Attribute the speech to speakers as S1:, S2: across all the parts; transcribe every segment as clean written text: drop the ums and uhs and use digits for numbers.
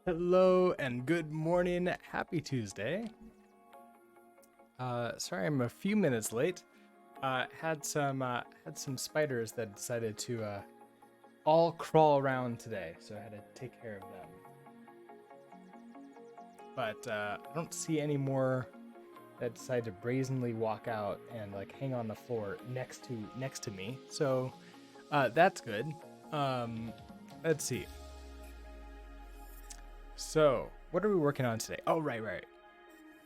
S1: Hello and good morning. Happy Tuesday. Sorry I'm a few minutes late. Had some spiders that decided to all crawl around today, so I had to take care of them. But I don't see any more that decide to brazenly walk out and like hang on the floor next to me. So that's good. Let's see. So, what are we working on today? Oh, right.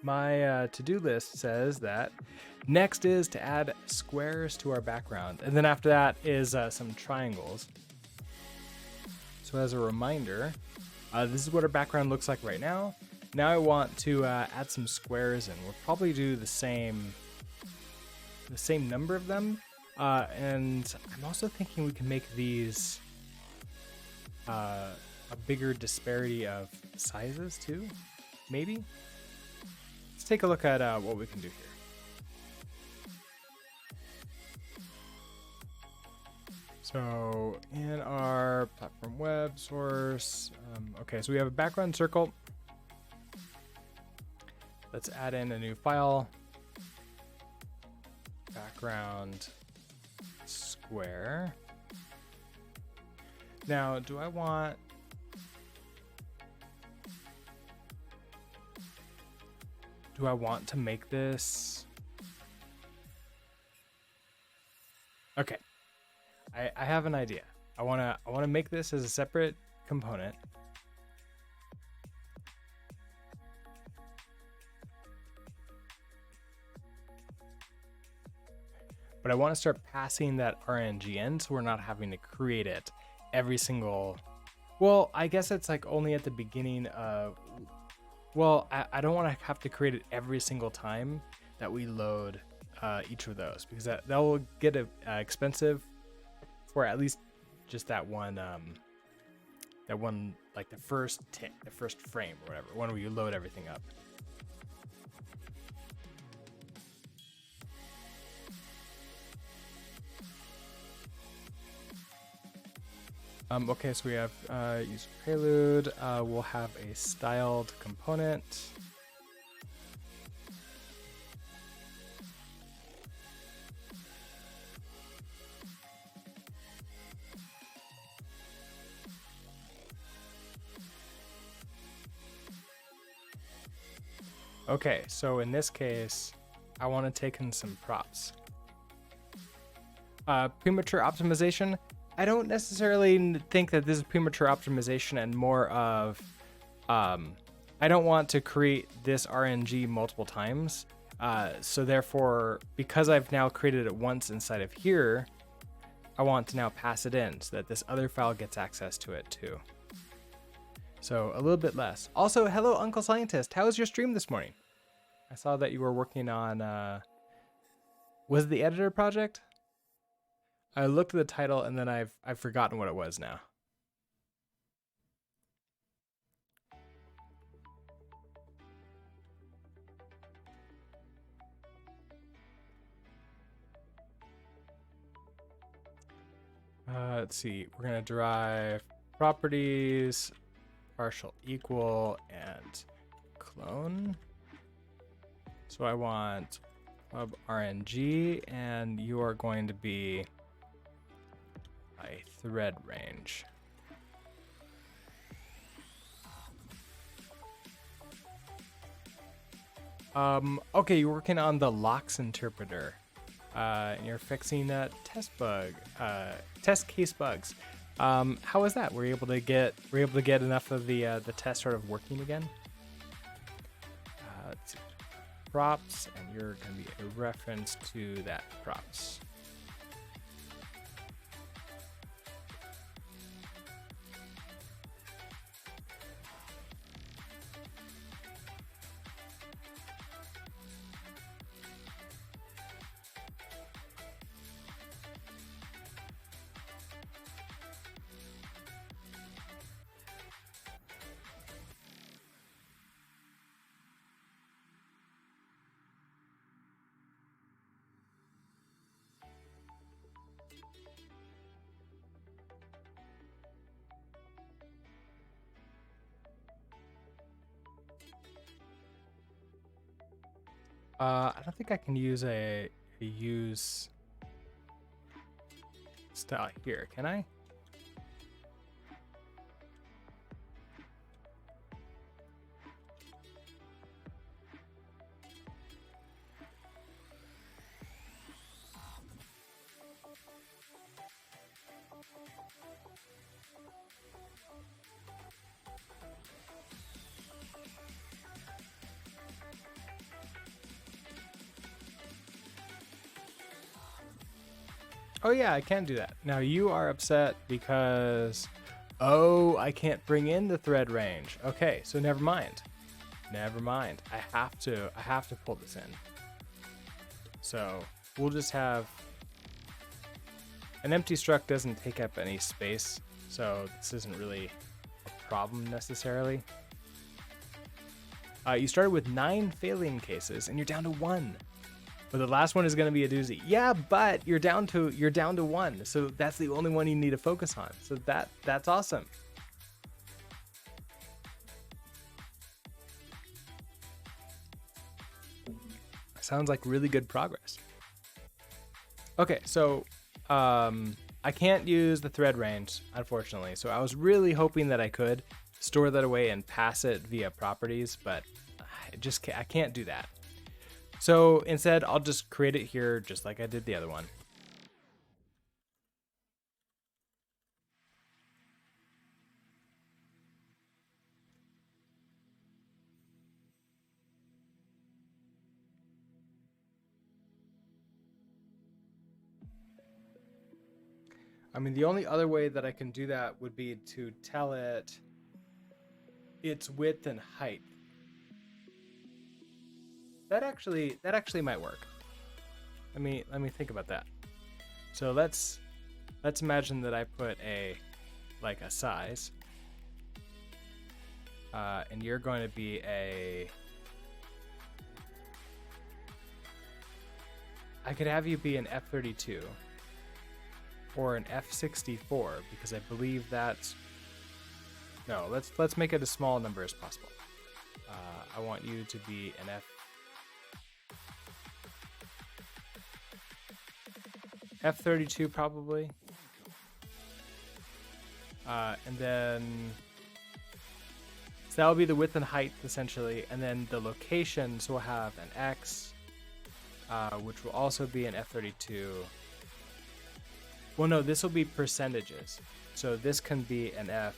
S1: My to-do list says that next is to add squares to our background. And then after that is some triangles. So as a reminder, this is what our background looks like right now. Now I want to add some squares in. We'll probably do the same number of them. And I'm also thinking we can make these a bigger disparity of sizes too, maybe. Let's take a look at what we can do here. So in our platform web source, okay, so we have a background circle. Let's add in a new file, background square. Now, do I want to make this? Okay, I have an idea. I wanna make this as a separate component. But I want to start passing that RNG in, so we're not having to create it every single. Well, I guess it's like only at the beginning of. Well, I don't want to have to create it every single time that we load each of those, because that will get expensive for at least just that one like the first tick, the first frame or whatever, when we load everything up. Okay, so we have user prelude. We'll have a styled component. Okay, so in this case, I want to take in some props. Premature optimization. I don't necessarily think that this is premature optimization, and more of, I don't want to create this RNG multiple times. So therefore, because I've now created it once inside of here, I want to now pass it in so that this other file gets access to it too. So a little bit less. Also, hello, Uncle Scientist. How was your stream this morning? I saw that you were working on, was it the editor project? I looked at the title and then I've forgotten what it was now. Let's see. We're gonna derive properties, partial equal, and clone. So I want pub RNG, and you are going to be a thread range. Okay, you're working on the locks interpreter, and you're fixing test case bugs. How was that? Were you able to get enough of the test sort of working again? Let's see. Props, and you're going to be a reference to that props. I don't think I can use a use style here, can I? Oh yeah, I can do that. Now you are upset because, oh, I can't bring in the thread range. Okay, so never mind. Never mind. I have to pull this in. So we'll just have an empty struct doesn't take up any space, so this isn't really a problem necessarily. You started with 9 failing cases and you're down to 1. But the last one is going to be a doozy. Yeah, but you're down to 1. So that's the only one you need to focus on. So that's awesome. Sounds like really good progress. Okay, so I can't use the thread range, unfortunately. So I was really hoping that I could store that away and pass it via properties, but I can't do that. So instead, I'll just create it here just like I did the other one. I mean, the only other way that I can do that would be to tell it its width and height. That actually might work. Let me think about that. So let's imagine that I put a size, and you're going to be I could have you be an F32 or an F64 because I believe that's no. Let's make it as small a number as possible. I want you to be an F32 probably, and then so that'll be the width and height essentially, and then the locations will have an X, which will also be an F32. Well, no, this will be percentages, so this can be an F.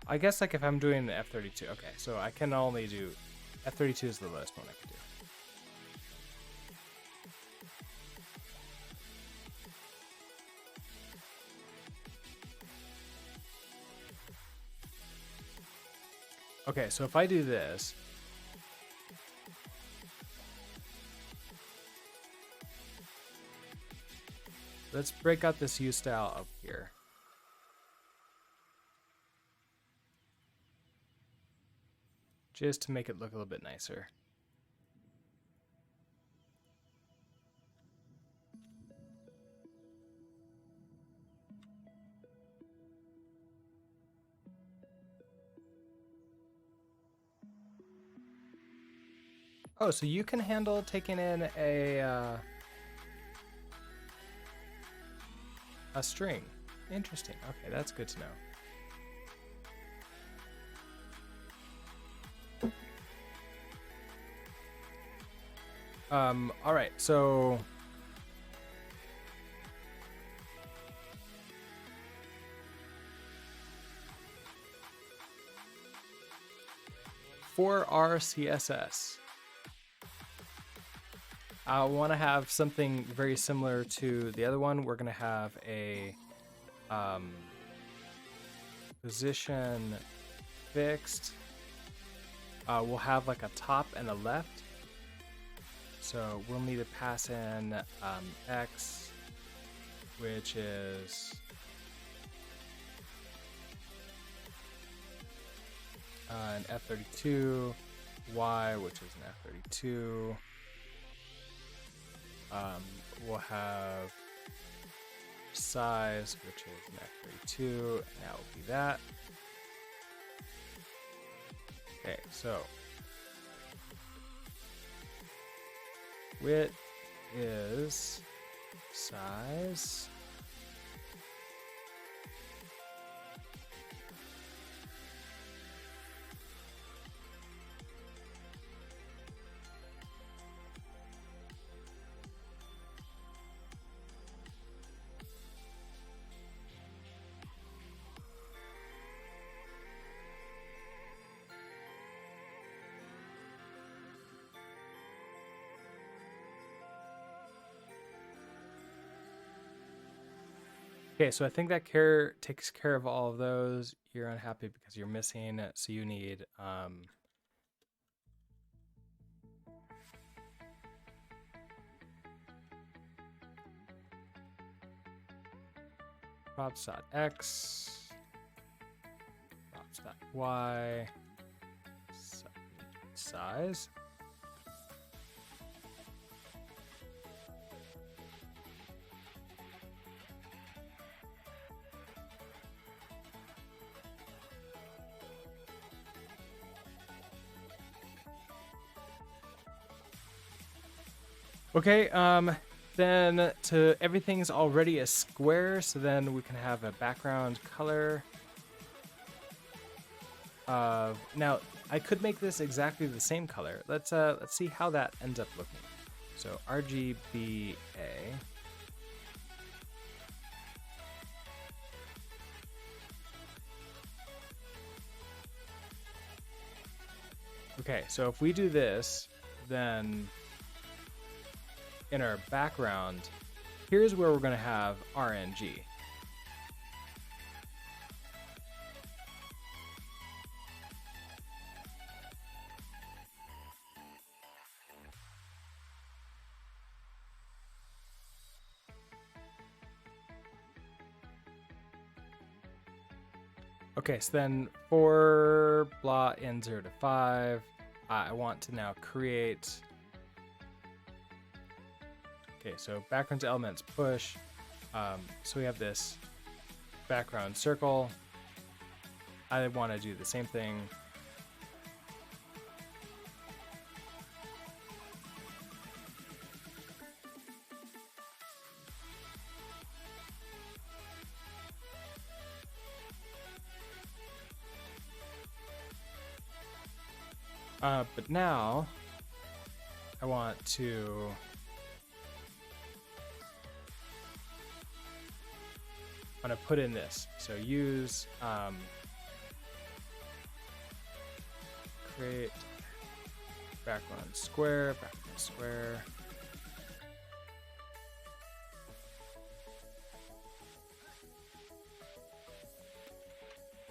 S1: I guess like if I'm doing the F32, okay, so I can only do F32 is the lowest one I could do. Okay, so if I do this, let's break out this U style up here. Just to make it look a little bit nicer. Oh, so you can handle taking in a string. Interesting. Okay, that's good to know. All right, so for our CSS, I want to have something very similar to the other one. We're going to have a position fixed. We'll have like a top and a left. So we'll need to pass in X, which is an F32, Y, which is an F32. We'll have size, which is an F32, and that will be that. Okay, so width is size. Okay, so I think that takes care of all of those. You're unhappy because you're missing, so you need props.x, props.y, size. Okay, then everything's already a square, so then we can have a background color of, now I could make this exactly the same color. Let's see how that ends up looking. So RGBA. Okay, so if we do this, then in our background, here's where we're going to have RNG. Okay, so then for blah in 0 to 5, I want to now create. Okay, so background to elements push. So we have this background circle. I want to do the same thing. But now I want to put in this. So use create background square.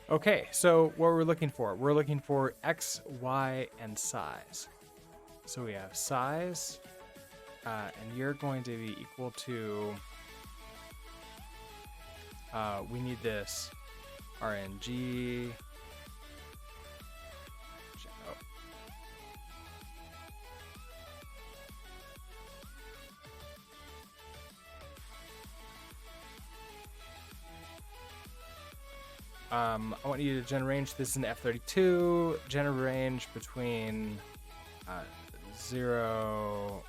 S1: Okay, so what we're looking for X, Y, and size. So we have size, and you're going to be equal to, we need this RNG. I want you to generate this in F32, generate range between 0,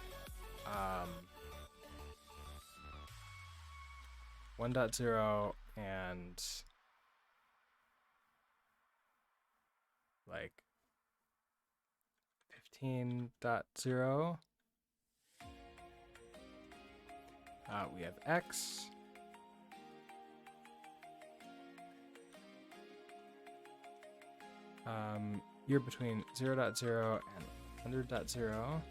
S1: 1.0 and like 15.0. We have X. You're between 0.0 and 100.0.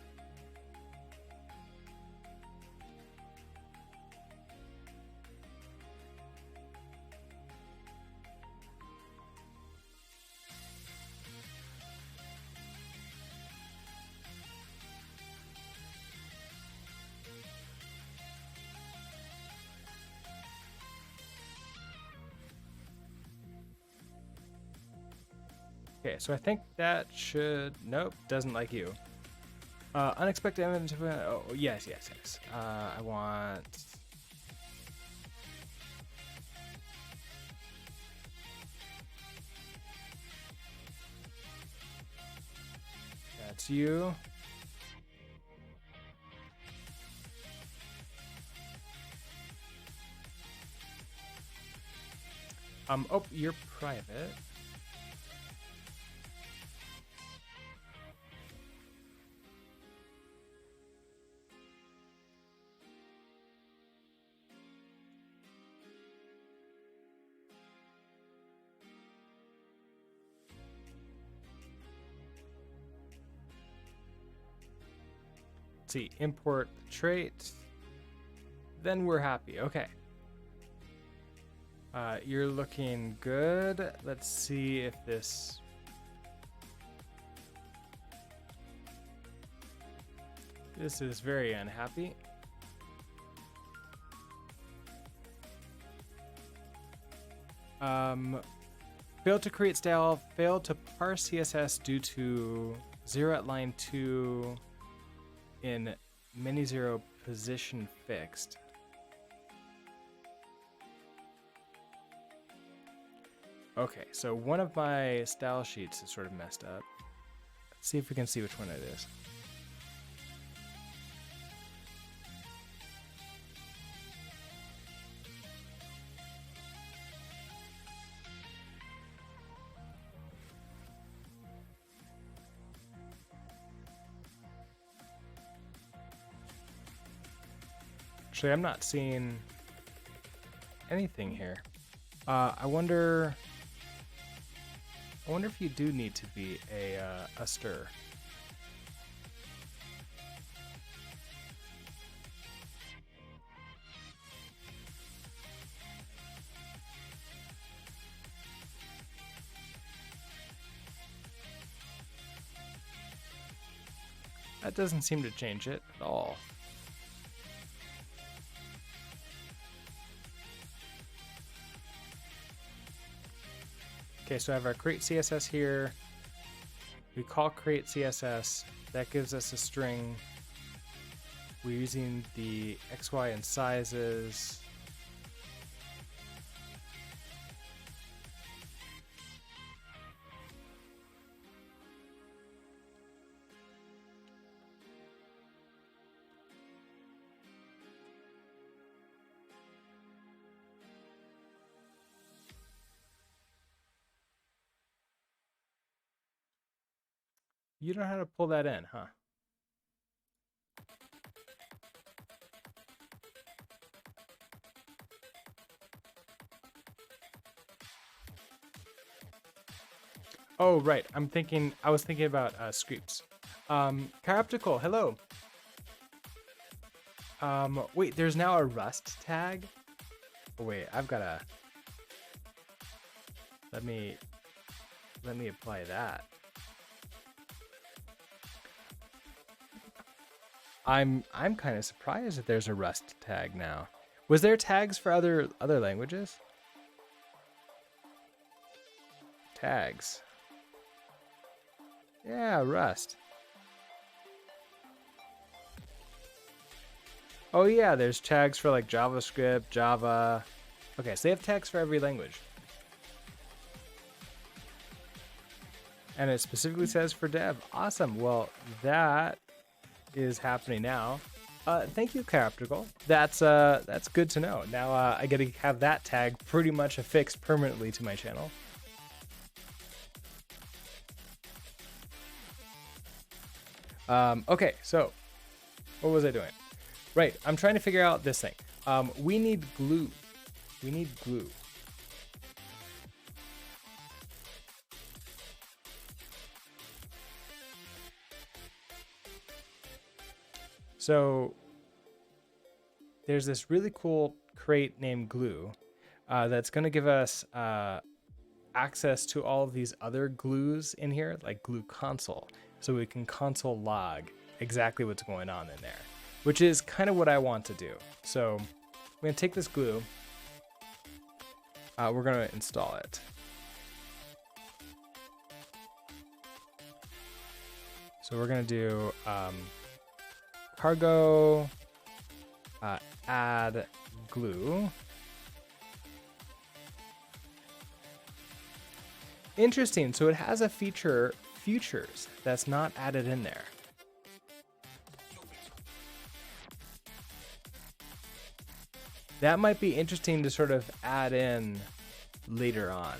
S1: Okay, so I think that should, nope, doesn't like you. Unexpected evidence of, oh, yes. I want, that's you. Oh, you're private. Let's see, import the trait. Then we're happy. Okay. You're looking good. Let's see if this... This is very unhappy. Failed to create style, failed to parse CSS due to 0 at line 2 in many 0 position fixed. Okay, so one of my style sheets is sort of messed up. Let's see if we can see which one it is. Actually, I'm not seeing anything here. I wonder if you do need to be a stir. That doesn't seem to change it at all. Okay, so I have our create CSS here. We call create CSS. That gives us a string. We're using the X, Y, and sizes. You don't know how to pull that in, huh? Oh, right. I was thinking about scripts. Chiroptical, hello. Wait, there's now a Rust tag? Oh, wait, I've got to... Let me apply that. I'm kind of surprised that there's a Rust tag now. Was there tags for other languages? Tags. Yeah, Rust. Oh yeah, there's tags for like JavaScript, Java. Okay, so they have tags for every language. And it specifically says for dev. Awesome. Well, that is happening now. Thank you, Chiroptical. That's good to know. Now I get to have that tag pretty much affixed permanently to my channel. Okay, so what was I doing? Right, I'm trying to figure out this thing. We need glue. We need glue. So there's this really cool crate named glue that's going to give us access to all of these other glues in here, like glue console. So we can console log exactly what's going on in there, which is kind of what I want to do. So I'm going to take this glue. We're going to install it. So we're going to do cargo add glue. Interesting. So it has a feature futures that's not added in there. That might be interesting to sort of add in later on.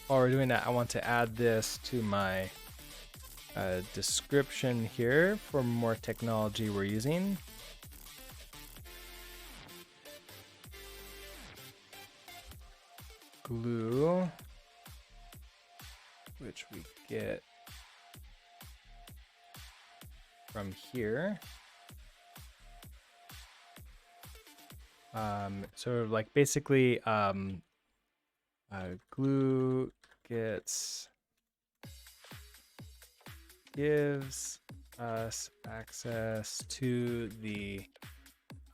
S1: While we're doing that, I want to add this to my description here for more technology we're using. Glue, which we get from here. So like basically glue gives us access to the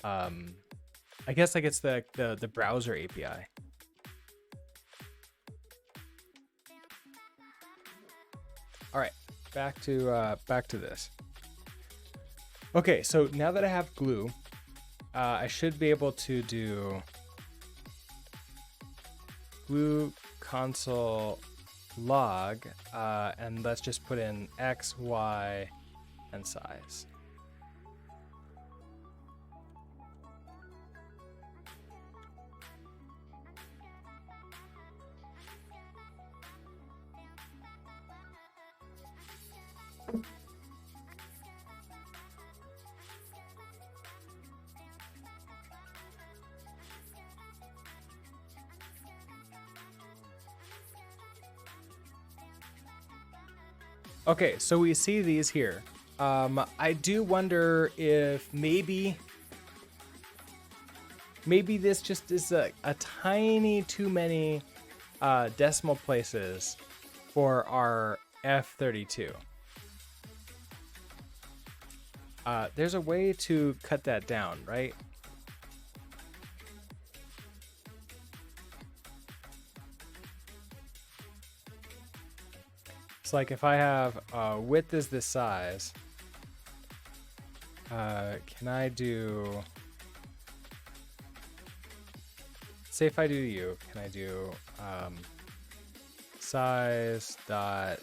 S1: I guess like it's the browser API. All right, back to this. Okay, so now that I have glue, I should be able to do glue console log, and let's just put in X, Y, and size. Okay, so we see these here. I do wonder if maybe this just is a tiny too many decimal places for our F32. There's a way to cut that down, right? It's like if I have width is this size, can I do, say if I do U, can I do size dot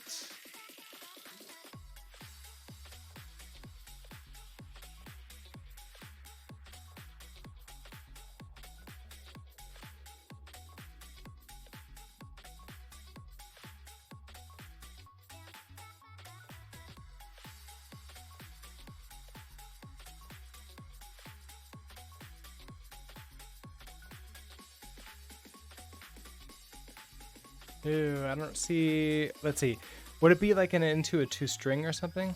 S1: Ew, I don't see. Let's see. Would it be like into a toString or something?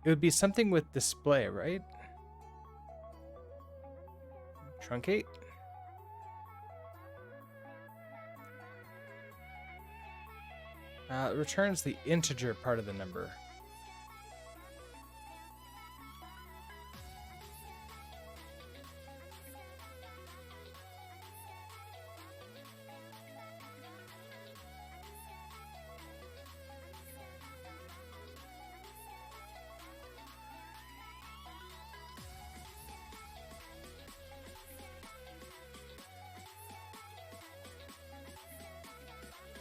S1: It would be something with display, right? Truncate. It returns the integer part of the number.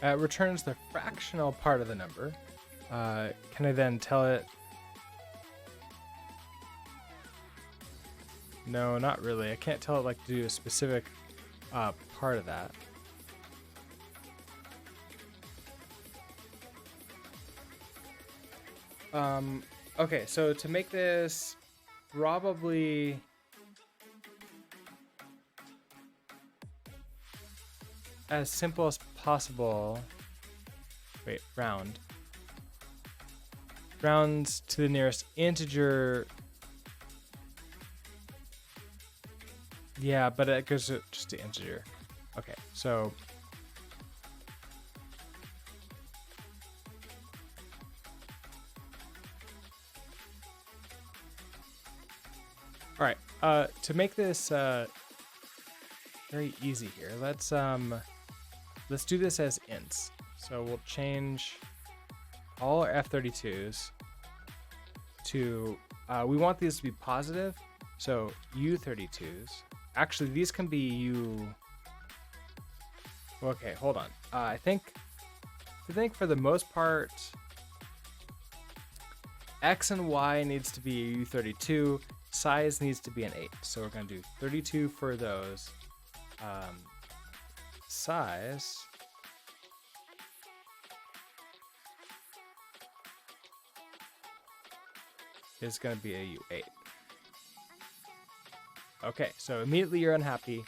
S1: It returns the fractional part of the number. Can I then tell it? No, not really. I can't tell it like to do a specific part of that. Okay, so to make this probably as simple as possible. Wait, rounds to the nearest integer. Yeah, but it goes just to integer. Okay, so all right, to make this very easy here, let's do this as ints. So we'll change all our F32s to, we want these to be positive. So U32s. Actually, these can be U. Okay, hold on. I think for the most part, X and Y needs to be U32. Size needs to be an 8. So we're going to do 32 for those. Size is going to be a U8. Okay, so immediately you're unhappy.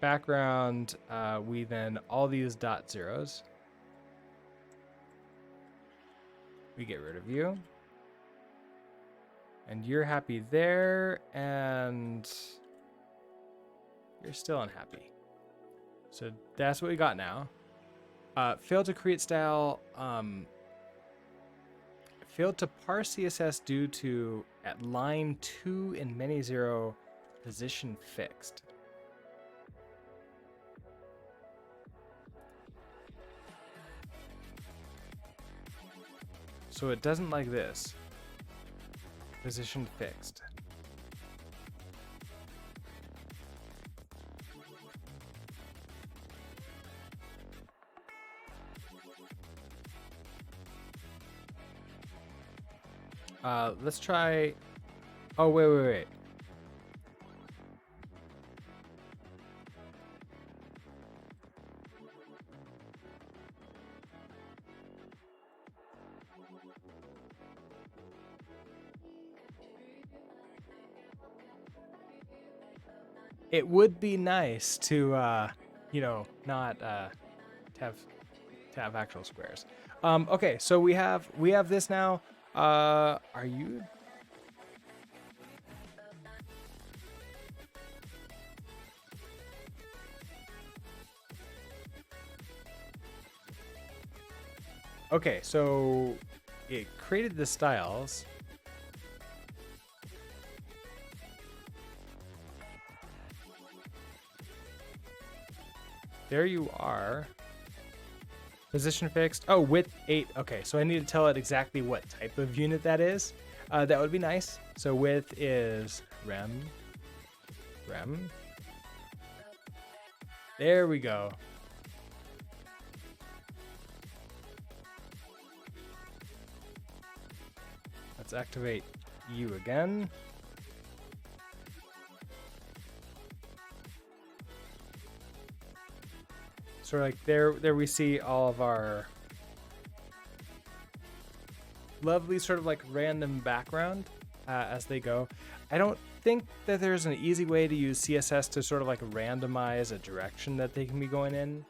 S1: Background, we then all these dot zeros. We get rid of you. And you're happy there, and you're still unhappy. So that's what we got now. Failed to create style. Failed to parse CSS due to at line 2 in many 0 position fixed. So it doesn't like this. Position fixed. Let's try. Oh, wait. It would be nice to, you know, not to have actual squares. Okay, so we have this now. Are you? Okay, so it created the styles. There you are. Position fixed. Oh, width 8. Okay, so I need to tell it exactly what type of unit that is. That would be nice. So width is rem. There we go. Let's activate you again. So like there we see all of our lovely sort of like random background as they go. I don't think that there's an easy way to use CSS to sort of like randomize a direction that they can be going in.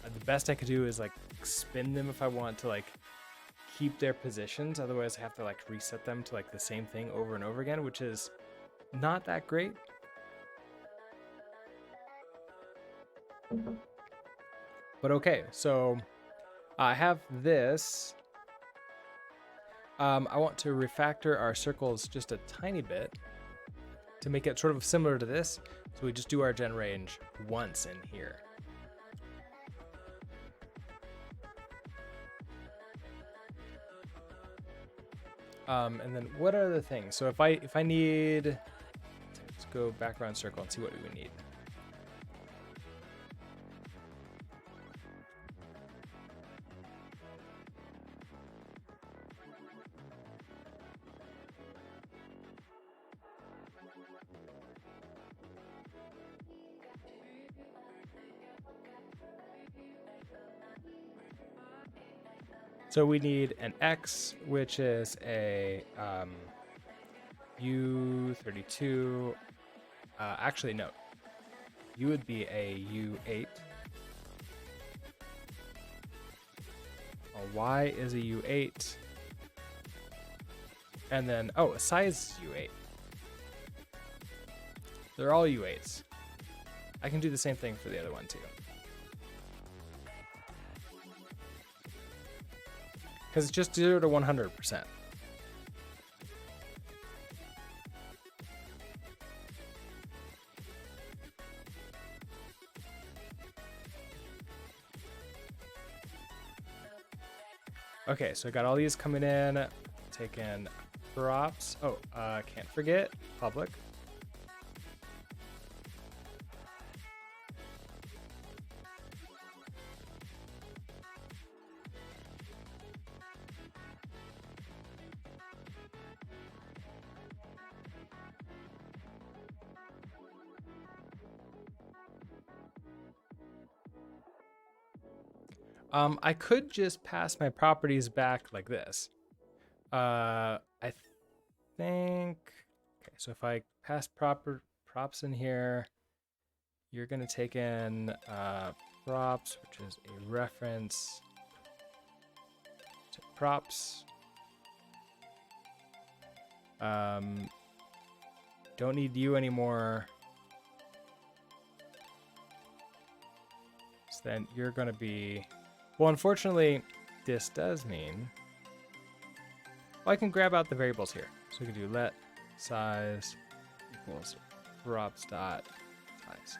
S1: The best I could do is like spin them if I want to like keep their positions. Otherwise I have to like reset them to like the same thing over and over again, which is not that great. But okay, so I have this. I want to refactor our circles just a tiny bit to make it sort of similar to this. So we just do our gen range once in here. And then what are the things? So if I need, let's go background circle and see what we need. So we need an X, which is a U32. Actually, no. U would be a U8. A Y is a U8. And then, oh, a size is U8. They're all U8s. I can do the same thing for the other one too. Because it's just 0 to 100%. Okay, so I got all these coming in. Taking props. Oh, can't forget public. I could just pass my properties back like this. I think. Okay, so if I pass props in here, you're gonna take in props, which is a reference to props. Don't need you anymore. So then you're gonna be. Well, unfortunately, this does mean. Well, I can grab out the variables here. So we can do let size equals props dot size.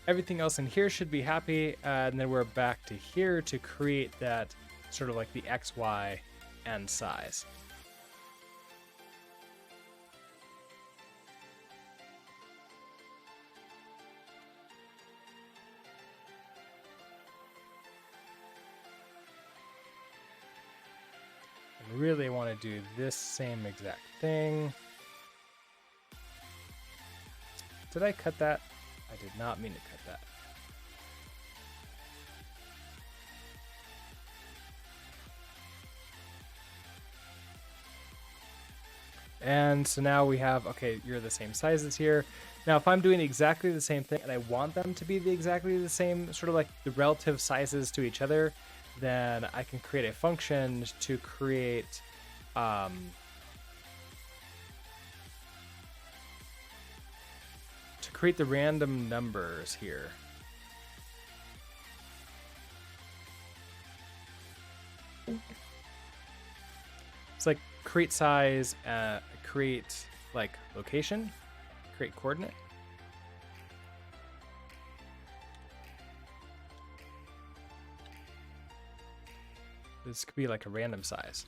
S1: Everything else in here should be happy, and then we're back to here to create that sort of like the X, Y, and size. And really want to do this same exact thing. Did I cut that? I did not mean to cut that. And so now we have, okay, you're the same sizes here. Now, if I'm doing exactly the same thing and I want them to be exactly the same, sort of like the relative sizes to each other, then I can create a function to create the random numbers here. It's like create size, create like location, create coordinate. This could be like a random size.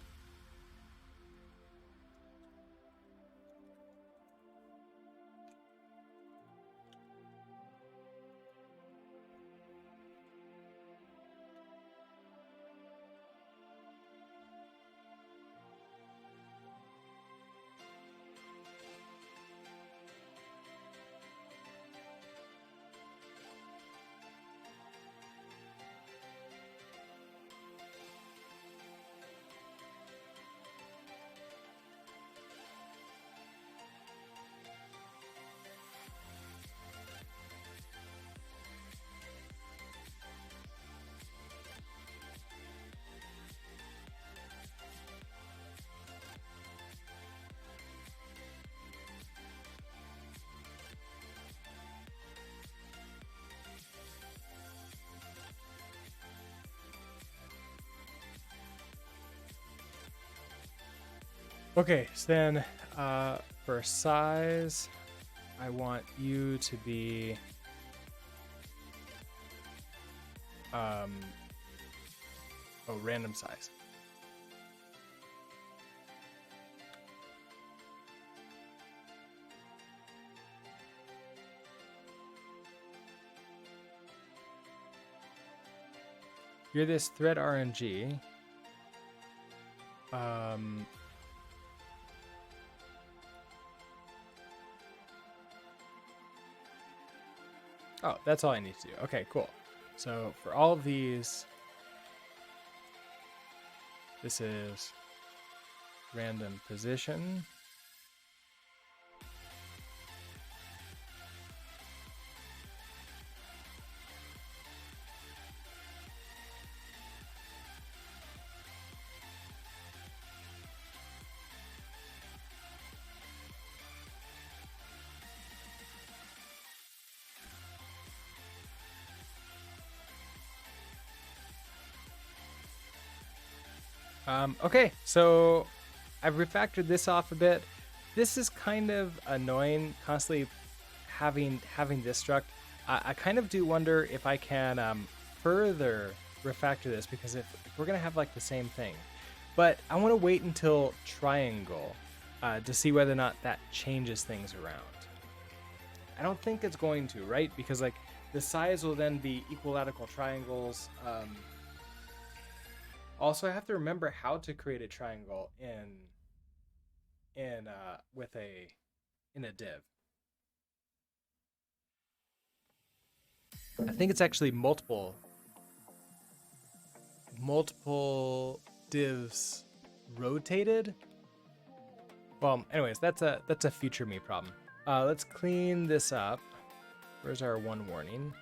S1: Okay, so then for size, I want you to be random size. You're this thread RNG. Oh, that's all I need to do. Okay, cool. So for all of these, this is random position. Okay, so I've refactored this off a bit. This is kind of annoying, constantly having this struct. I kind of do wonder if I can further refactor this, because if we're gonna have like the same thing, but I want to wait until triangle to see whether or not that changes things around. I don't think it's going to, right? Because like the size will then be equilateral triangles. Also, I have to remember how to create a triangle in with a in a div. I think it's actually multiple divs rotated. Well, anyways, that's a future me problem. Let's clean this up. Where's our one warning?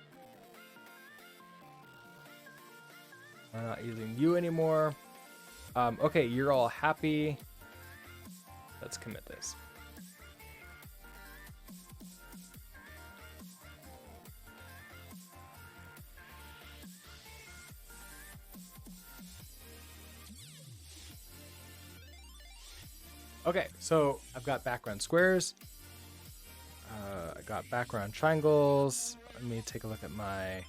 S1: I'm not using you anymore. Okay, you're all happy. Let's commit this. Okay, so I've got background squares. I got background triangles. Let me take a look at my...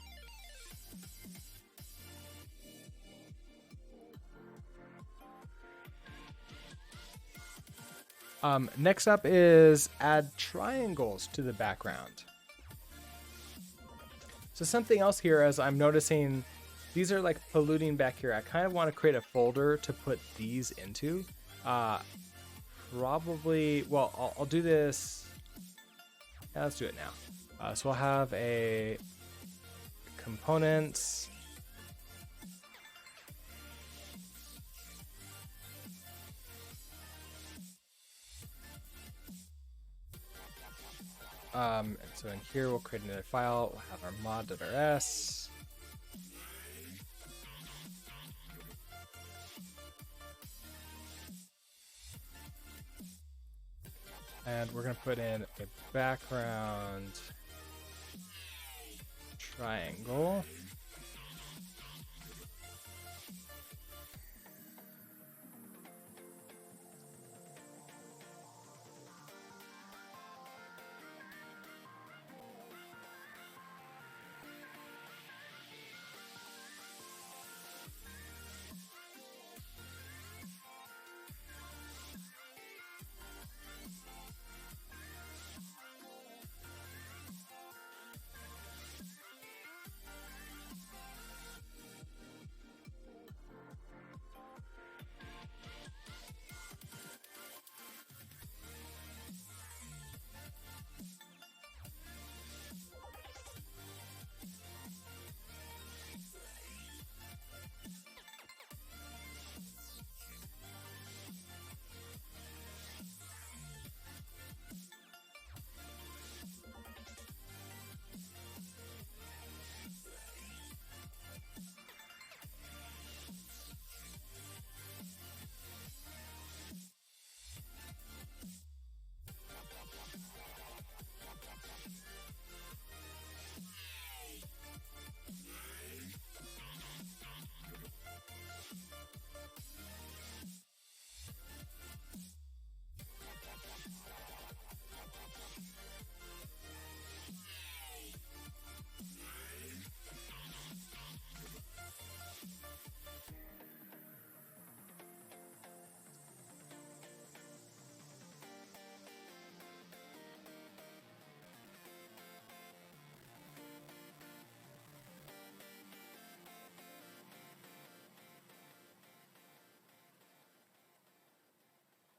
S1: next up is add triangles to the background. So something else here, as I'm noticing, these are like polluting back here. I kind of want to create a folder to put these into. Probably, well, I'll do this. Yeah, let's do it now. So we'll have a components. And so in here, we'll create another file. We'll have our mod.rs. And we're going to put in a background triangle.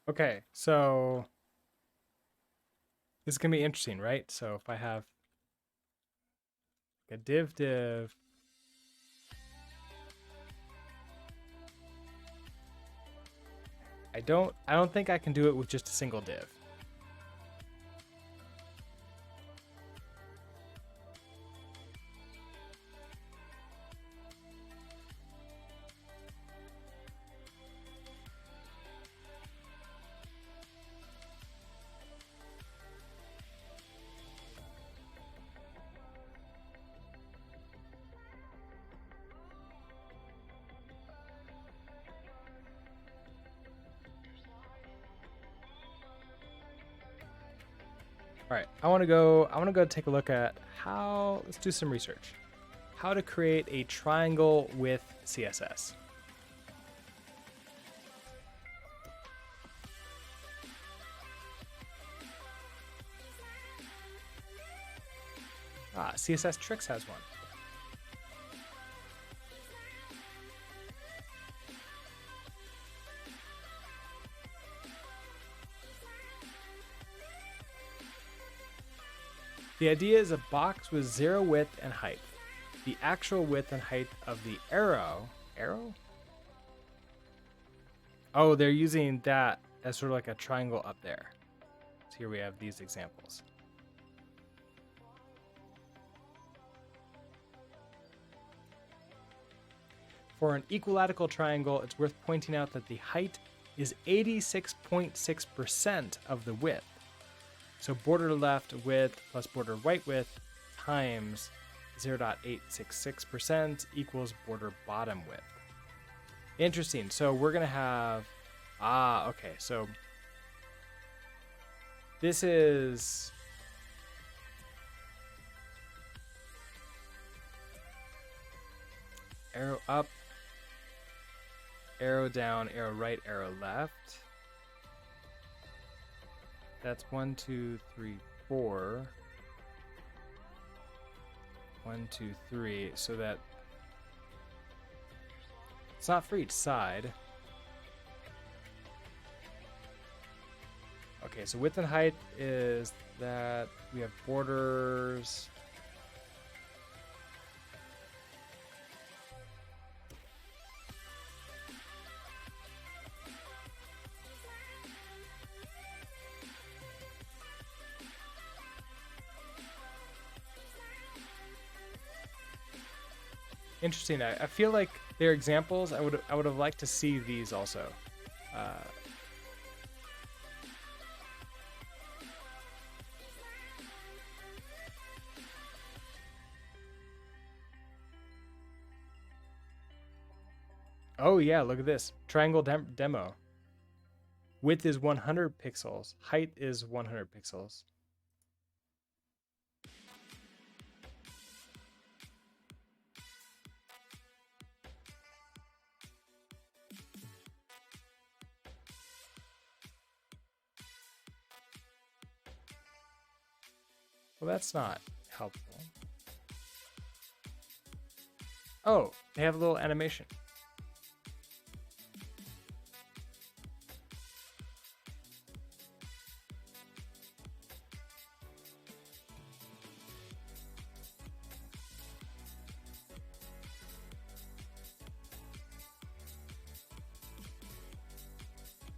S1: Okay, so this is gonna be interesting, right? So if I have a div, I don't think I can do it with just a single div. All right, I want to go take a look at let's do some research. How to create a triangle with CSS. CSS Tricks has one. The idea is a box with 0 width and height. The actual width and height of the arrow? Oh, they're using that as sort of like a triangle up there. So here we have these examples. For an equilateral triangle, it's worth pointing out that the height is 86.6% of the width. So border left width plus border right width times 0.866% equals border bottom width. Interesting. So we're going to have, okay. So this is arrow up, arrow down, arrow right, arrow left. That's 1, 2, 3, 4. 1, 2, 3. So that it's not for each side. Okay, so width and height is that we have borders. Interesting. I feel like they're examples. I would have liked to see these also. Oh yeah, look at this. Triangle demo. Width is 100 pixels. Height is 100 pixels. Well, that's not helpful. Oh, they have a little animation.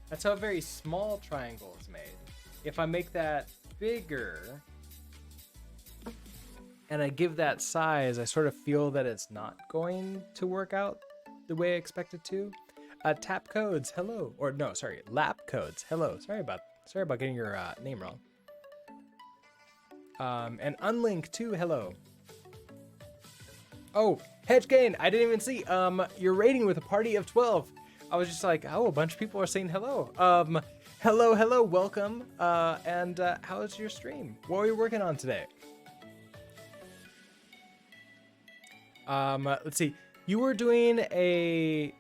S1: That's how a very small triangle is made. If I make that bigger and I give that size, I sort of feel that it's not going to work out the way I expect it to. Tap codes, hello. Or no, sorry, lap codes, hello. Sorry about getting your name wrong. And unlink too, hello. Oh, hedge gain, I didn't even see. You're rating with a party of 12. I was just like, oh, a bunch of people are saying hello. Hello, welcome. And how was your stream? What were you working on today? Let's see. You were doing a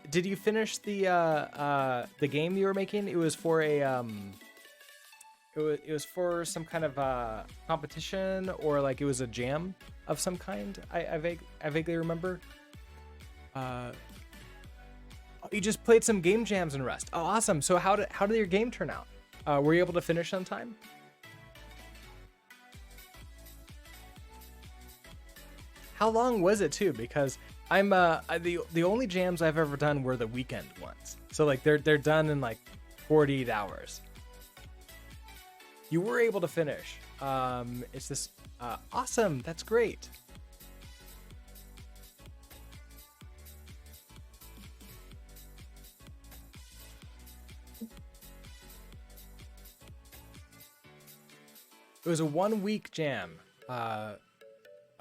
S1: did you finish the game you were making? It was for a it was for some kind of competition, or like it was a jam of some kind. I vaguely remember. You just played some game jams in Rust. Oh, awesome. So how did your game turn out? Were you able to finish on time? How long was it too? Because I'm the only jams I've ever done were the weekend ones. So like they're done in like 48 hours. You were able to finish. It's this awesome. That's great. It was a 1 week jam.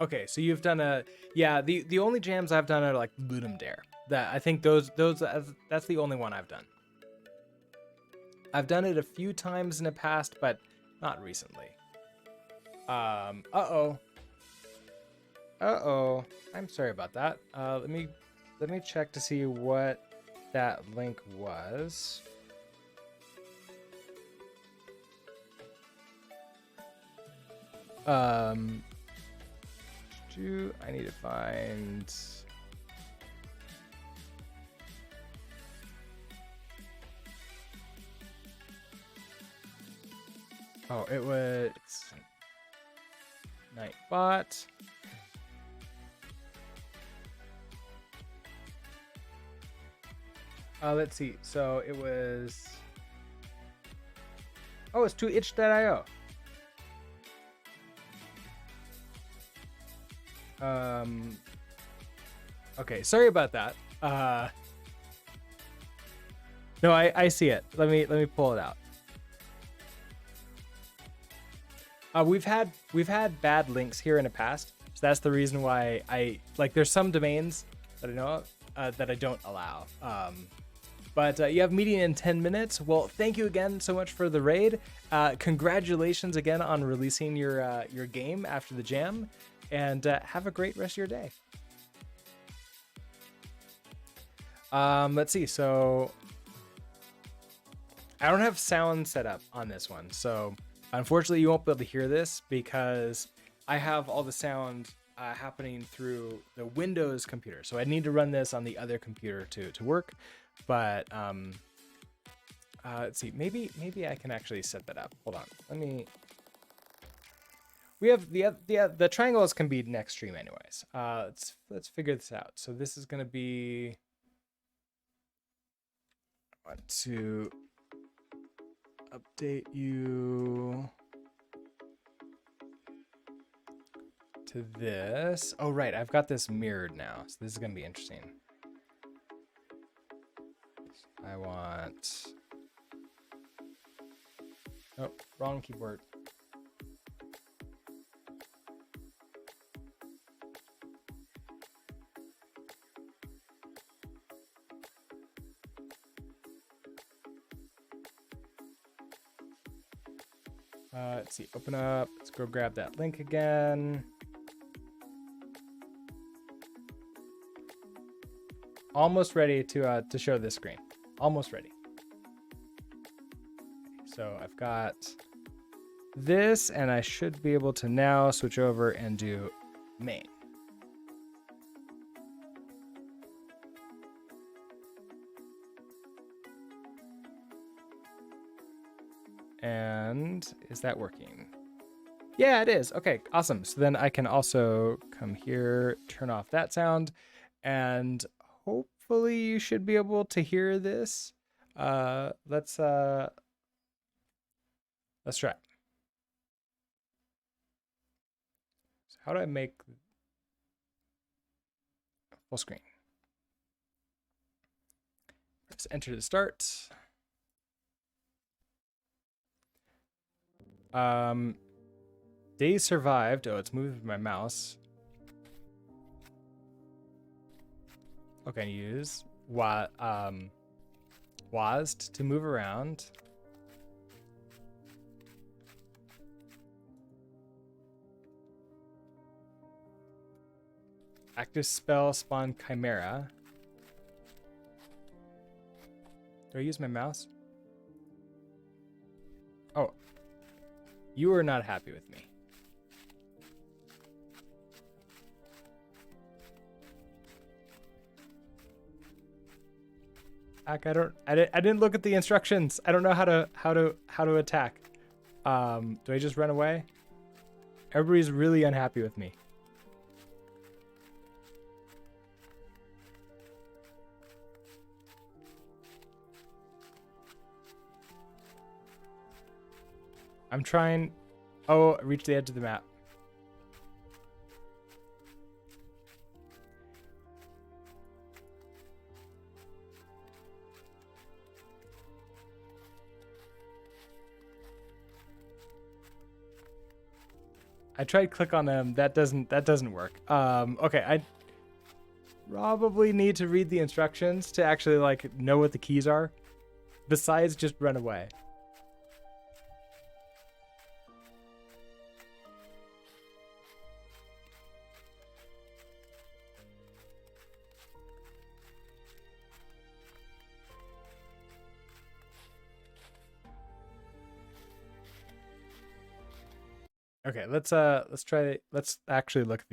S1: Okay, so you've done the only jams I've done are like Ludum Dare. That I think those that's the only one I've done. I've done it a few times in the past, but not recently. Uh-oh. Uh-oh. I'm sorry about that. Let me check to see what that link was. I need to find. Oh, it was Nightbot. Let's see. So it was. Oh, it's to itch.io. Okay, sorry about that. No, I see it. Let me pull it out. We've had bad links here in the past, so that's the reason why there's some domains that I know of that I don't allow. But you have meeting in 10 minutes. Well, thank you again so much for the raid. Congratulations again on releasing your game after the jam, and have a great rest of your day. Let's see. So I don't have sound set up on this one, so unfortunately you won't be able to hear this because I have all the sound happening through the Windows computer. So I need to run this on the other computer to work. But let's see. Maybe I can actually set that up. Hold on. We have the triangles can be next stream anyways. Let's figure this out. So this is gonna be. I want to update you to this. Oh, right. I've got this mirrored now. So this is going to be interesting. I want... Oh, wrong keyboard. Let's see, open up. Let's go grab that link again. Almost ready to show this screen. Almost ready. So I've got this, and I should be able to now switch over and do main. And is that working? Yeah, it is. Okay, awesome. So then I can also come here, turn off that sound, and hopefully you should be able to hear this. Let's try. So how do I make full screen? Press enter to start. Days survived. Oh, it's moving my mouse. Okay, use WASD to move around. Active spell spawn chimera. Do I use my mouse? Oh, you are not happy with me. I didn't look at the instructions. I don't know how to attack. Do I just run away? Everybody's really unhappy with me. I'm trying. Oh, reach the edge of the map. I tried click on them. That doesn't work. Okay, I probably need to read the instructions to actually like know what the keys are. besides just run away. Okay, let's try. Let's actually look at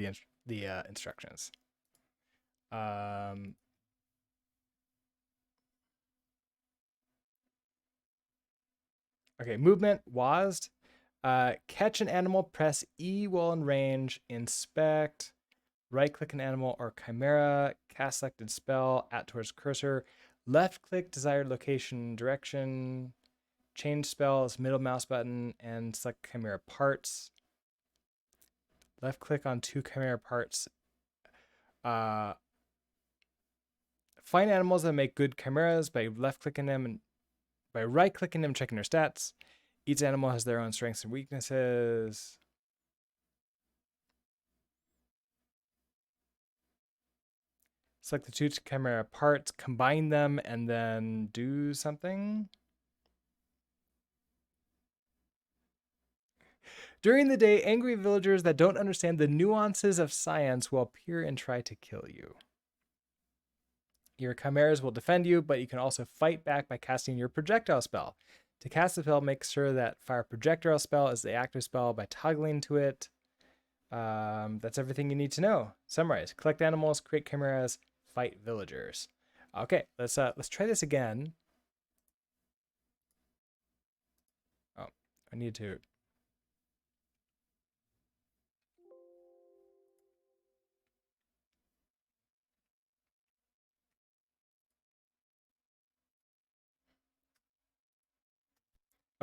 S1: the instructions. Okay, movement, WASD. Catch an animal, press E while in range, inspect, right click an animal or chimera, cast selected spell, at towards cursor, left click desired location, direction, change spells, middle mouse button, and select chimera parts. Left click on 2 chimera parts. Find animals that make good chimeras by left clicking them and by right clicking them, checking their stats. Each animal has their own strengths and weaknesses. Select the 2 chimera parts, combine them, and then do something. During the day, angry villagers that don't understand the nuances of science will appear and try to kill you. Your chimeras will defend you, but you can also fight back by casting your projectile spell. To cast the spell, make sure that fire projectile spell is the active spell by toggling to it. That's everything you need to know. Summarize: collect animals, create chimeras, fight villagers. Okay, let's try this again. Oh, I need to.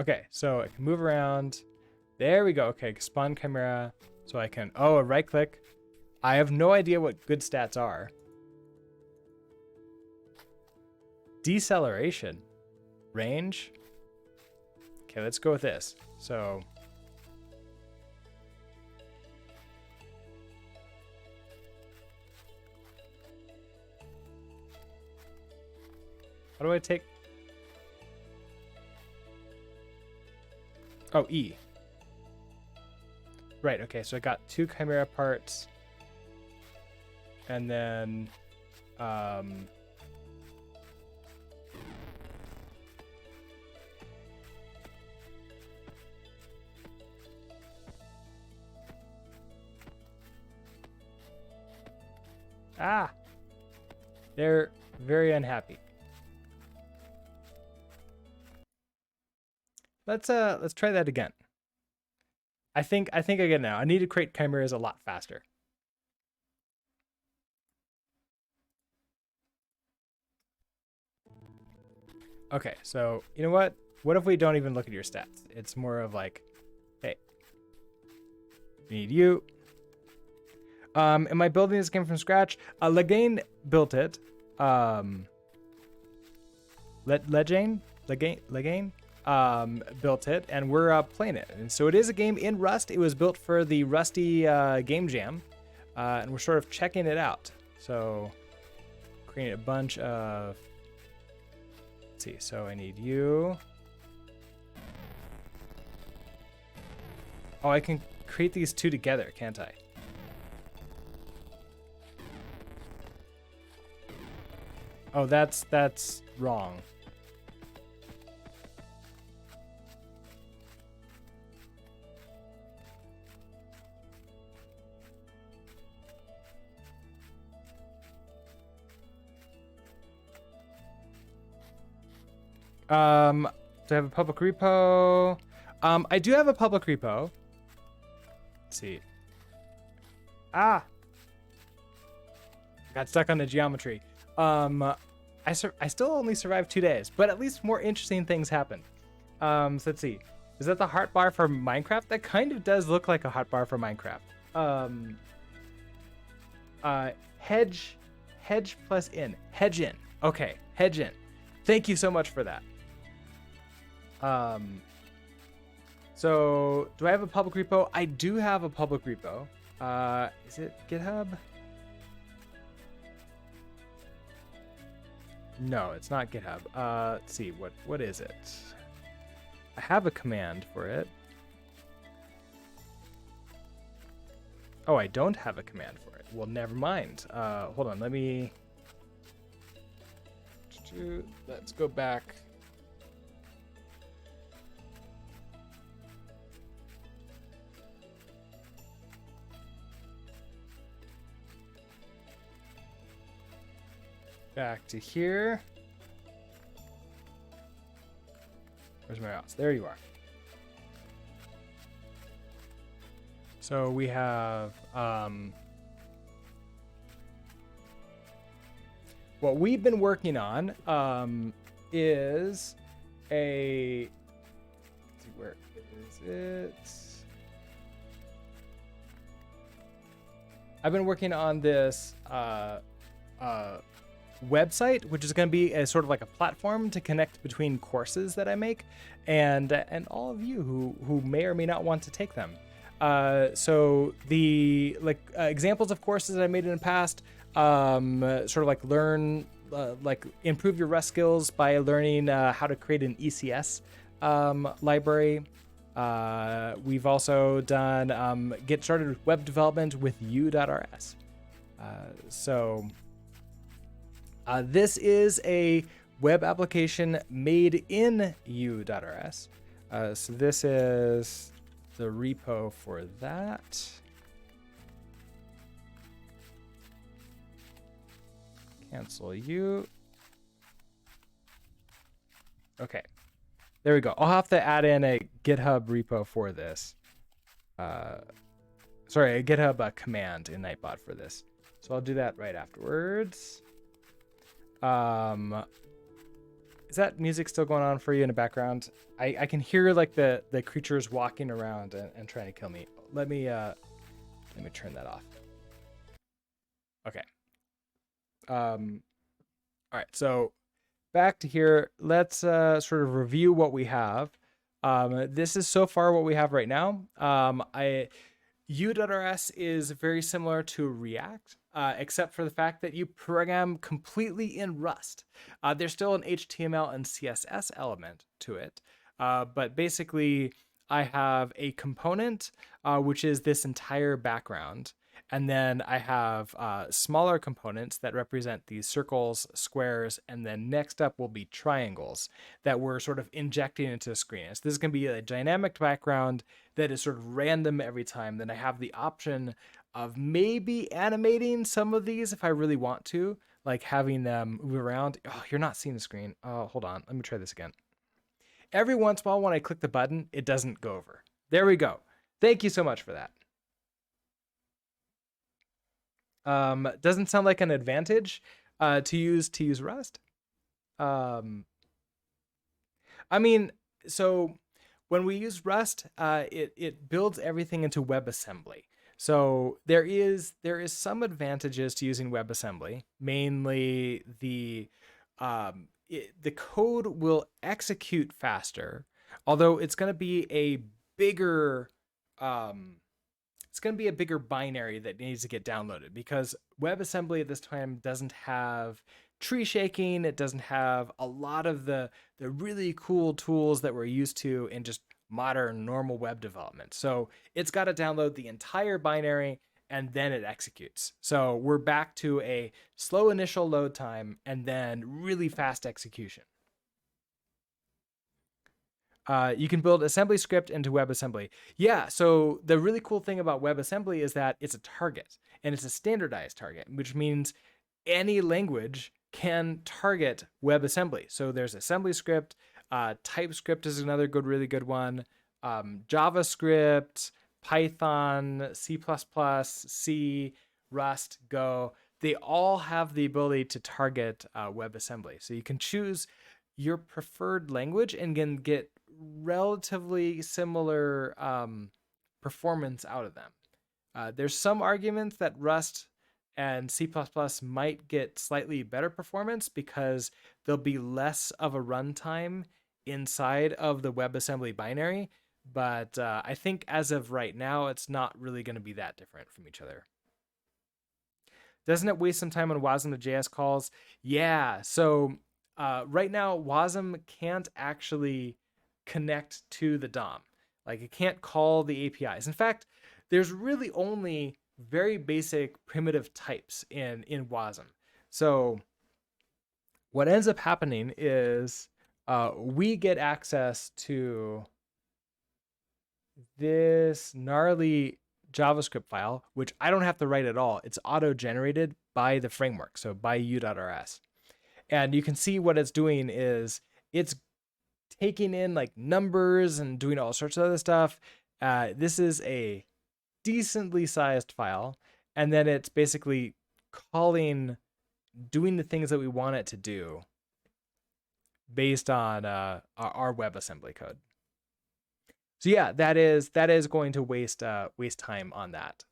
S1: Okay, so I can move around. There we go. Okay, spawn chimera. So I can, a right click. I have no idea what good stats are. Deceleration. Range. Okay, let's go with this. So. How do I take? Oh, E. Right, okay, so I got 2 chimera parts. And then they're very unhappy. Let's try that again. I think I get it now. I need to create chimeras a lot faster. Okay, so you know what? What if we don't even look at your stats? It's more of like, hey, we need you. Am I building this game from scratch? Legane built it. Legane built it, and we're playing it. And so it is a game in Rust. It was built for the Rusty game jam, and we're sort of checking it out. So creating a bunch of. Let's see. So I need you. Oh, I can create these 2 together, can't I? Oh, that's wrong. Do I have a public repo? I do have a public repo. Let's see. Got stuck on the geometry. I still only survived 2 days, but at least more interesting things happened. So let's see. Is that the heart bar for Minecraft? That kind of does look like a heart bar for Minecraft. Hedge plus in. Hedge in. Okay, hedge in. Thank you so much for that. So do I have a public repo? I do have a public repo. Is it GitHub? No, it's not GitHub. Let's see, what is it? I have a command for it. Oh, I don't have a command for it. Well, never mind. Hold on, let's go back. Back to here. Where's my mouse? There you are. So we have what we've been working on is a, let's see, where is it? I've been working on this website, which is going to be a sort of like a platform to connect between courses that I make and all of you who may or may not want to take them. So the examples of courses that I made in the past, sort of like learn, improve your Rust skills by learning how to create an ECS library. We've also done get started with web development with u.rs. This is a web application made in u.rs. So this is the repo for that. Cancel you. Okay, there we go. I'll have to add in a GitHub repo for this. Sorry, a GitHub command in Nightbot for this. So I'll do that right afterwards. Is that music still going on for you in the background? I can hear like the creatures walking around and trying to kill me. Let me turn that off. Okay. All right, so back to here. Let's sort of review what we have. This is so far what we have right now. u.rs is very similar to React, except for the fact that you program completely in Rust. There's still an HTML and CSS element to it, but basically I have a component, which is this entire background. And then I have smaller components that represent these circles, squares, and then next up will be triangles that we're sort of injecting into the screen. So this is going to be a dynamic background that is sort of random every time. Then I have the option of maybe animating some of these if I really want to, like having them move around. Oh, you're not seeing the screen. Oh, hold on. Let me try this again. Every once in a while when I click the button, it doesn't go over. There we go. Thank you so much for that. Doesn't sound like an advantage to use Rust. I mean, so when we use Rust, it builds everything into WebAssembly. So there is some advantages to using WebAssembly. Mainly the code will execute faster, although it's going to be a bigger binary that needs to get downloaded because WebAssembly at this time doesn't have tree shaking. It doesn't have a lot of the really cool tools that we're used to in just modern normal web development. So it's got to download the entire binary and then it executes. So we're back to a slow initial load time and then really fast execution. You can build assembly script into WebAssembly. Yeah, so the really cool thing about WebAssembly is that it's a target, and it's a standardized target, which means any language can target WebAssembly. So there's assembly script, TypeScript is another really good one, JavaScript, Python, C++, C, Rust, Go. They all have the ability to target WebAssembly. So you can choose your preferred language and can get relatively similar performance out of them. There's some arguments that Rust and C++ might get slightly better performance because there'll be less of a runtime inside of the WebAssembly binary, but I think as of right now, it's not really going to be that different from each other. Doesn't it waste some time on WASM to JS calls? Yeah, so right now Wasm can't actually connect to the DOM. Like it can't call the APIs. In fact, there's really only very basic primitive types in Wasm. So what ends up happening is we get access to this gnarly JavaScript file, which I don't have to write at all. It's auto-generated by the framework, so by u.rs. And you can see what it's doing is it's taking in like numbers and doing all sorts of other stuff. This is a decently sized file, and then it's basically calling, doing the things that we want it to do based on our WebAssembly code. So yeah, that is going to waste time on that.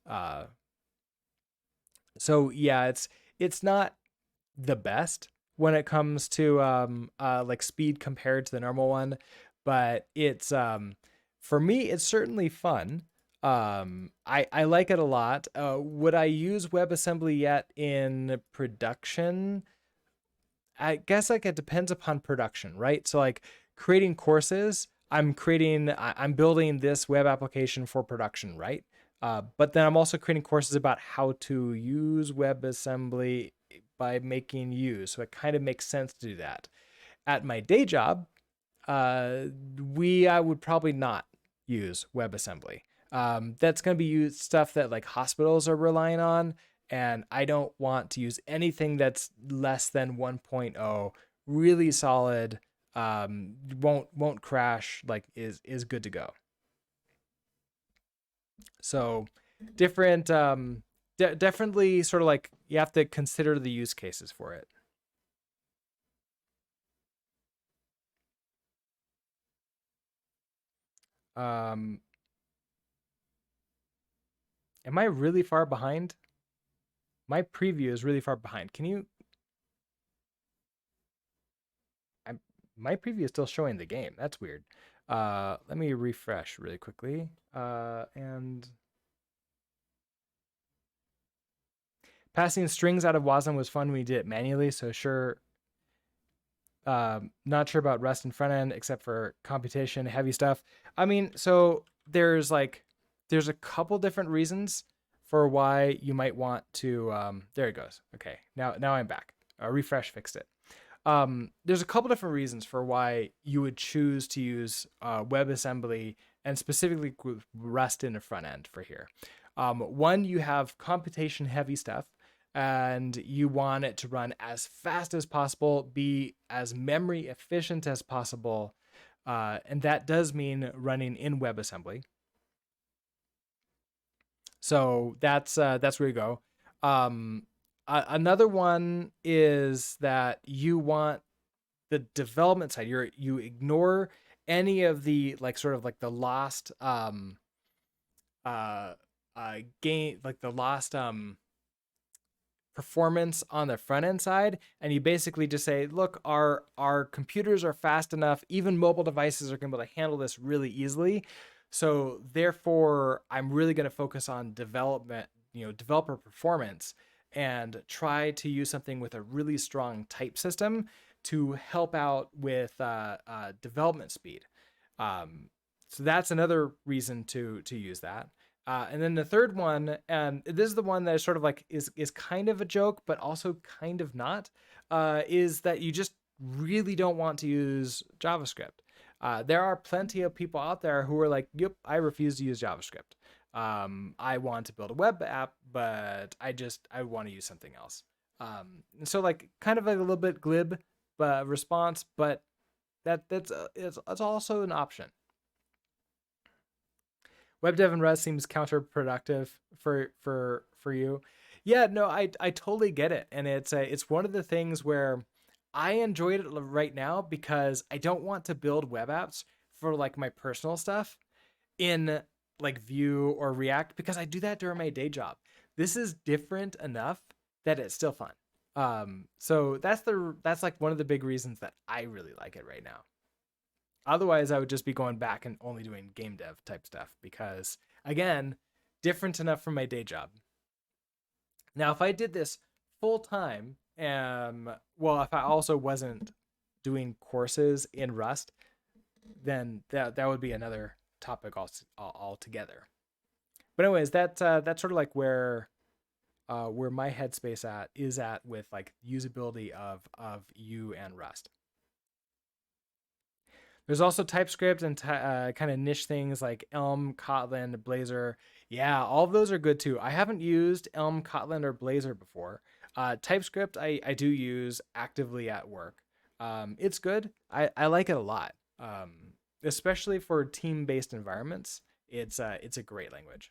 S1: So yeah, it's not the best when it comes to like speed compared to the normal one, but it's for me it's certainly fun. I like it a lot. Would I use WebAssembly yet in production? I guess like it depends upon production, right? So like creating courses, I'm building this web application for production, right? But then I'm also creating courses about how to use WebAssembly by making use. So it kind of makes sense to do that. At my day job, I would probably not use WebAssembly. That's going to be stuff that like hospitals are relying on, and I don't want to use anything that's less than 1.0. Really solid, won't crash. Like is good to go. So different, definitely sort of like you have to consider the use cases for it. Um, am I really far behind? My preview is really far behind. Can you? I'm, my preview is still showing the game. That's weird. Let me refresh really quickly. And passing strings out of Wasm was fun when we did it manually. So sure. Not sure about Rust and front end except for computation heavy stuff. I mean, so there's a couple different reasons for why you might want to. There it goes. Okay, now I'm back. Refresh fixed it. There's a couple different reasons for why you would choose to use WebAssembly and specifically Rust in the front end for here. One, you have computation heavy stuff and you want it to run as fast as possible, be as memory efficient as possible. And that does mean running in WebAssembly. So that's where you go. Another one is that you want the development side. You ignore any of the like sort of like the lost uh gain, like the lost performance on the front end side, and you basically just say, look, our computers are fast enough, even mobile devices are going to be able to handle this really easily. So therefore I'm really going to focus on development, developer performance, and try to use something with a really strong type system to help out with development speed. So that's another reason to use that. And then the third one, and this is the one that is sort of like is kind of a joke, but also kind of not, is that you just really don't want to use JavaScript. There are plenty of people out there who are like, "Yep, I refuse to use JavaScript. I want to build a web app, but I want to use something else." So like kind of like a little bit glib response, but it's also an option. Web dev and Rust seems counterproductive for you. Yeah, no, I totally get it, and it's one of the things where I enjoy it right now because I don't want to build web apps for like my personal stuff in like Vue or React because I do that during my day job. This is different enough that it's still fun. So that's like one of the big reasons that I really like it right now. Otherwise, I would just be going back and only doing game dev type stuff because, again, different enough from my day job. Now, if I did this full time, well, if I also wasn't doing courses in Rust, then that would be another topic altogether. But anyways, that's sort of like where my headspace is at with like usability of Vue and Rust. There's also TypeScript and kind of niche things like Elm, Kotlin, Blazor. Yeah, all of those are good too. I haven't used Elm, Kotlin, or Blazor before. TypeScript I do use actively at work. It's good. I like it a lot, especially for team-based environments. It's a great language.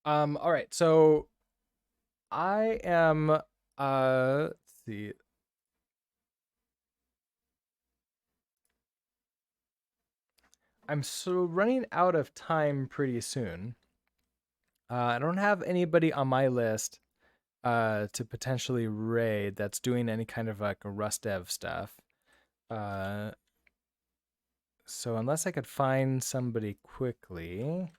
S1: All right, so I am let's see. I'm so running out of time pretty soon. I don't have anybody on my list to potentially raid that's doing any kind of like Rust dev stuff. Uh, so unless I could find somebody quickly,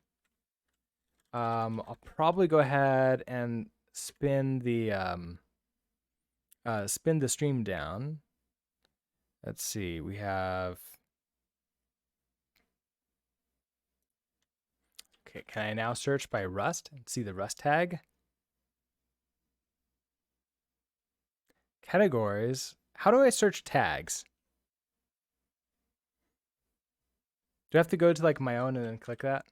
S1: I'll probably go ahead and spin the stream down. Let's see. We have. Okay, can I now search by Rust and see the Rust tag? Categories. How do I search tags? Do I have to go to like my own and then click that?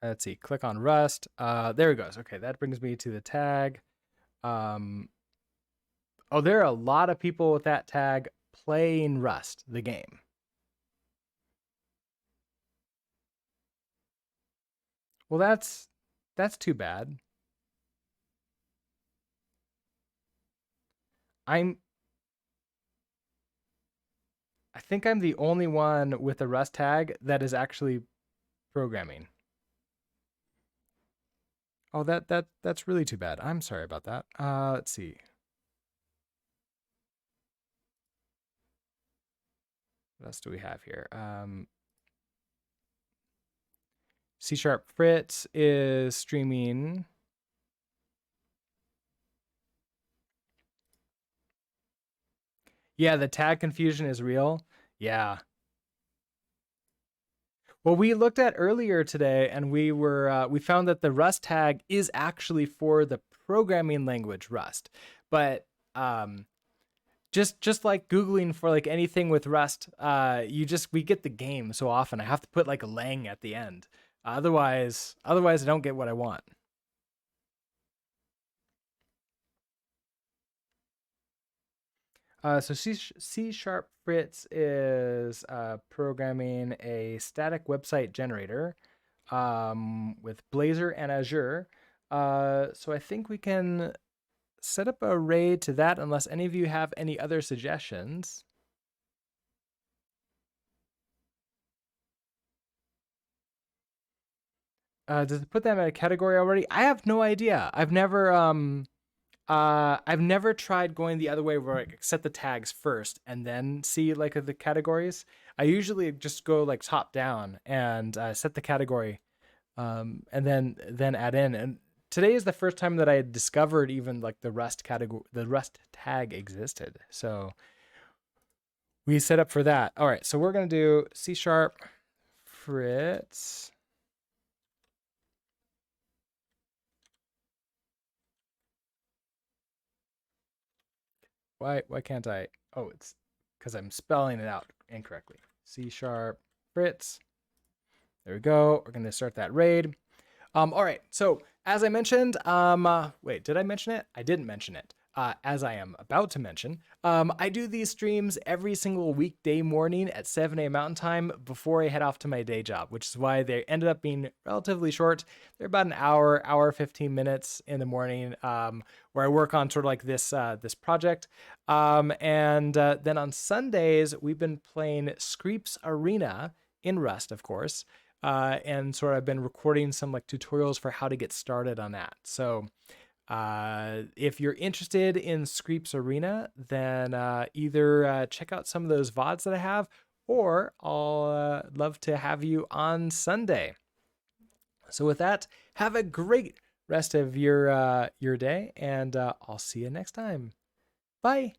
S1: Let's see. Click on Rust. There it goes. Okay, that brings me to the tag. Um, oh, there are a lot of people with that tag playing Rust, the game. Well, that's too bad. I'm I think I'm the only one with a Rust tag that is actually programming. Oh, that's really too bad. I'm sorry about that. Let's see. What else do we have here? C# Fritz is streaming. Yeah, the tag confusion is real. Yeah. Well, we looked at earlier today, and we found that the Rust tag is actually for the programming language Rust, but just like Googling for like anything with Rust, we get the game so often. I have to put like a lang at the end. Otherwise, I don't get what I want. So C Sharp Fritz is programming a static website generator with Blazor and Azure. So I think we can set up a raid to that unless any of you have any other suggestions. Does it put them in a category already? I have no idea. I've never tried going the other way where I set the tags first and then see like the categories. I usually just go like top down and set the category, and then add in. And today is the first time that I had discovered even like the Rust category, the Rust tag existed. So we set up for that. All right, so we're gonna do C# Fritz. Why can't I? Oh, it's because I'm spelling it out incorrectly. C# Fritz. There we go. We're gonna start that raid. All right. So as I mentioned, wait, did I mention it? I didn't mention it. As I am about to mention, I do these streams every single weekday morning at 7 a.m. Mountain Time before I head off to my day job, which is why they ended up being relatively short. They're about an hour 15 minutes in the morning, where I work on sort of like this project. And then on Sundays, we've been playing Screeps Arena in Rust, of course. And sort of been recording some like tutorials for how to get started on that. So If you're interested in Screeps Arena, then either check out some of those VODs that I have, or I'll love to have you on Sunday. So with that, have a great rest of your day, and I'll see you next time. Bye.